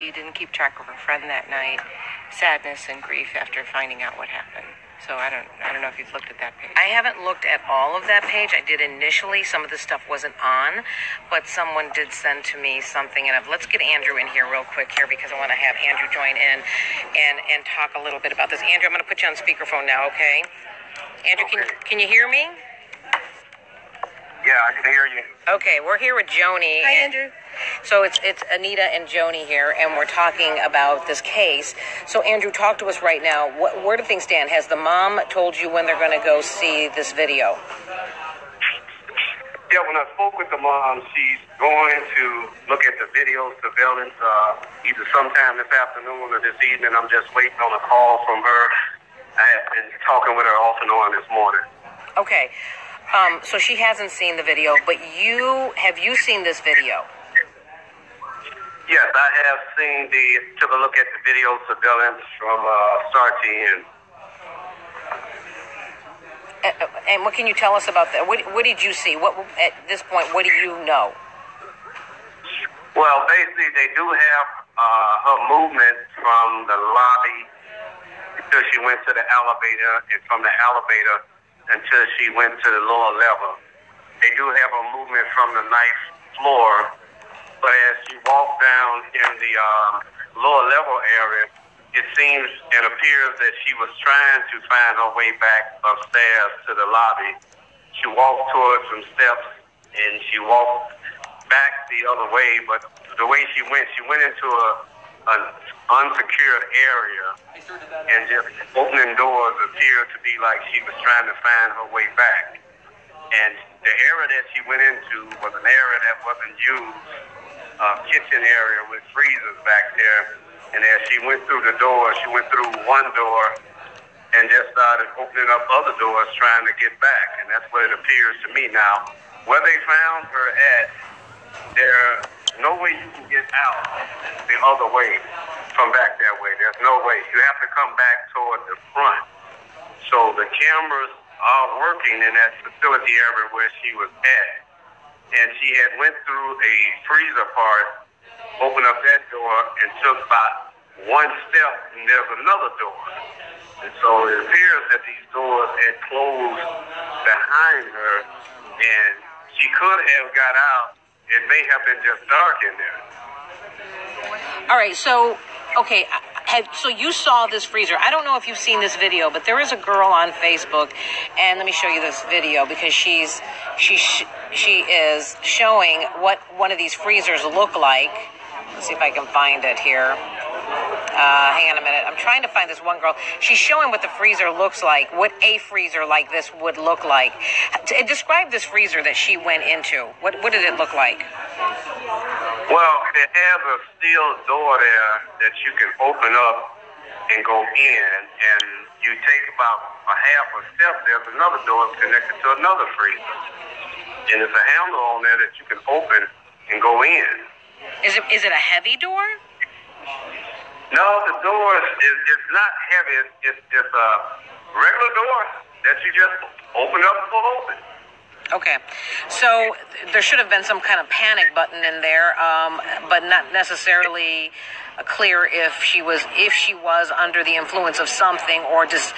She didn't keep track of her friend that night. Sadness and grief after finding out what happened. So I don't know if you've looked at that page. I haven't looked at all of that page. I did initially. Some of the stuff wasn't on, but someone did send to me something. And let's get Andrew in here real quick here because I want to have Andrew join in and talk a little bit about this. Andrew, I'm going to put you on speakerphone now, okay? Andrew, can you hear me? Yeah, I can hear you. Okay, we're here with Joni. Hi, Andrew. So it's Anita and Joni here, and we're talking about this case. So, Andrew, talk to us right now. Where do things stand? Has the mom told you when they're going to go see this video? Yeah, when I spoke with the mom, she's going to look at the video surveillance either sometime this afternoon or this evening. I'm just waiting on a call from her. I have been talking with her off and on this morning. Okay. So she hasn't seen the video, but have you seen this video? Yes, I have took a look at the video surveillance from start to end. And what can you tell us about that? What did you see? At this point, what do you know? Well, basically, they do have her movement from the lobby until she went to the elevator, and from the elevator until she went to the lower level. They do have a movement from the ninth floor, but as she walked down in the lower level area, it seems and appears that she was trying to find her way back upstairs to the lobby. She walked towards some steps, and she walked back the other way, but the way she went into an unsecured area, and just opening doors appeared to be like she was trying to find her way back. And the area that she went into was an area that wasn't used, a kitchen area with freezers back there. And as she went through the door, she went through one door and just started opening up other doors trying to get back. And that's what it appears to me now. Where they found her at, there's no way you can get out the other way from back that way. There's no way. You have to come back toward the front. So the cameras are working in that facility area where she was at. And she had went through a freezer part, opened up that door, and took about one step, and there's another door. And so it appears that these doors had closed behind her, and she could have got out. It may have been just dark in there. All right, so, okay, so you saw this freezer. I don't know if you've seen this video, but there is a girl on Facebook, and let me show you this video because she is showing what one of these freezers look like. Let's see if I can find it here. Hang on a minute. I'm trying to find this one girl. She's showing what the freezer looks like, what a freezer like this would look like. Describe this freezer that she went into. What did it look like? Well, it has a steel door there that you can open up and go in, and you take about a half a step, there's another door connected to another freezer. And there's a handle on there that you can open and go in. Is it a heavy door? No, the door is not heavy. It's a regular door that you just open up and pull open. Okay, so there should have been some kind of panic button in there, but not necessarily clear if she was under the influence of something, or just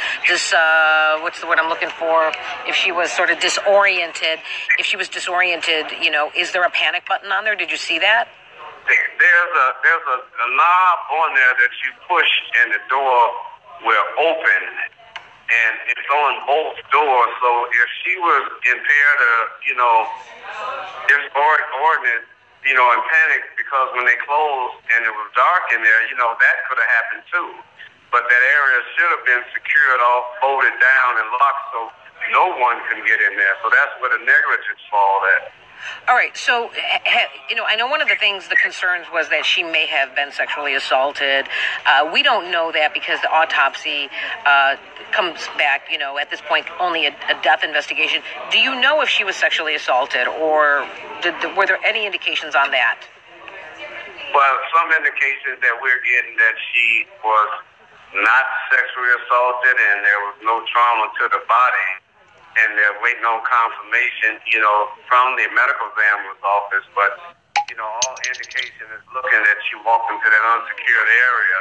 what's the word I'm looking for? If she was sort of disoriented. If she was disoriented, is there a panic button on there? Did you see that? There's a knob on there that you push and the door will open, and it's on both doors. So if she was impaired or disordinate, in panic because when they closed and it was dark in there, that could have happened too. But that area should have been secured off, bolted down, and locked so no one can get in there. So that's where the negligence fall at. All right, so, I know one of the things, the concerns was that she may have been sexually assaulted. We don't know that because the autopsy comes back, at this point, only a death investigation. Do you know if she was sexually assaulted, or were there any indications on that? Well, some indications that we're getting that she was not sexually assaulted and there was no trauma to the body. And they're waiting on confirmation, from the medical examiner's office. But, all indication is looking that she walked into that unsecured area,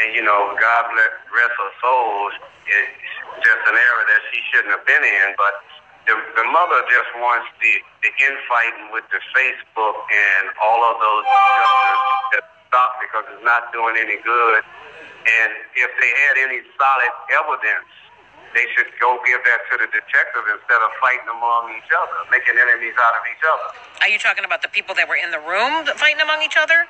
and God rest her soul. It's just an area that she shouldn't have been in, but the mother just wants the infighting with the Facebook and all of those adjusters that stop because it's not doing any good. And if they had any solid evidence, they should go give that to the detective instead of fighting among each other, making enemies out of each other. Are you talking about the people that were in the room fighting among each other?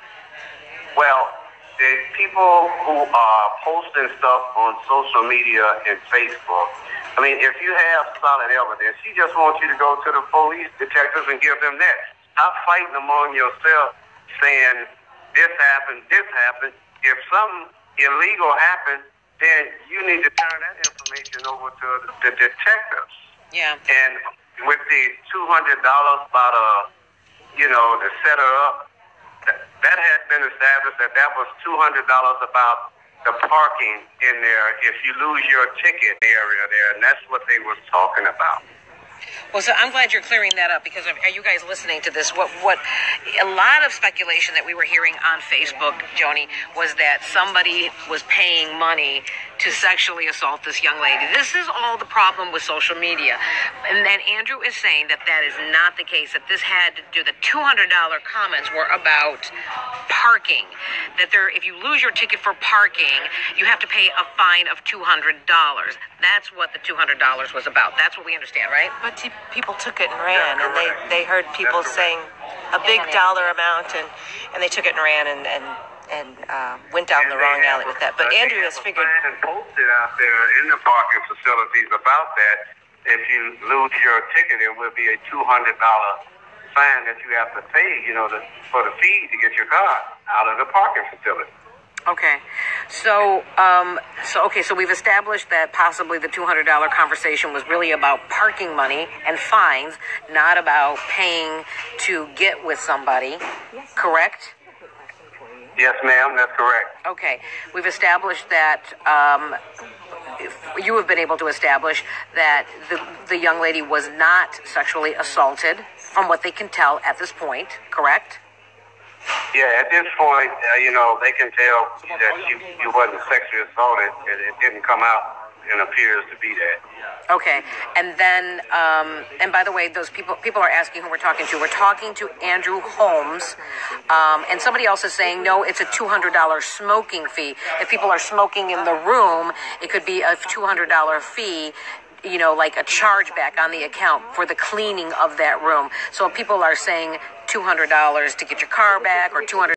Well, the people who are posting stuff on social media and Facebook, I mean, if you have solid evidence, she just wants you to go to the police detectives and give them that. Stop fighting among yourself saying this happened, this happened. If something illegal happened, then you need to turn that information over to the detectives. Yeah. And with the $200 about to set her up, that has been established that was $200 about the parking in there if you lose your ticket area there, and that's what they was talking about. Well, so I'm glad you're clearing that up, because are you guys listening to this? What a lot of speculation that we were hearing on Facebook, Joni, was that somebody was paying money to sexually assault this young lady. This is all the problem with social media. And then Andrew is saying that is not the case, that this had to do, the $200 comments were about parking. That if you lose your ticket for parking, you have to pay a fine of $200. That's what the $200 was about. That's what we understand, right? But people took it and ran, and they heard people saying a big dollar amount, and they took it and ran and went down the wrong alley with that. But Andrew has figured. And posted out there in the parking facilities about that. If you lose your ticket, it will be a $200 fine that you have to pay, for the fee to get your car out of the parking facility. Okay, so we've established that possibly the $200 conversation was really about parking money and fines, not about paying to get with somebody, correct? Yes, ma'am, that's correct. Okay, we've established that, you have been able to establish that the young lady was not sexually assaulted, from what they can tell at this point, correct? Yeah, at this point, they can tell that you wasn't sexually assaulted. It didn't come out and appears to be that. Okay, and then, and by the way, those people are asking who we're talking to. We're talking to Andrew Holmes, and somebody else is saying, no, it's a $200 smoking fee. If people are smoking in the room, it could be a $200 fee, like a chargeback on the account for the cleaning of that room. So people are saying $200 to get your car back, or $200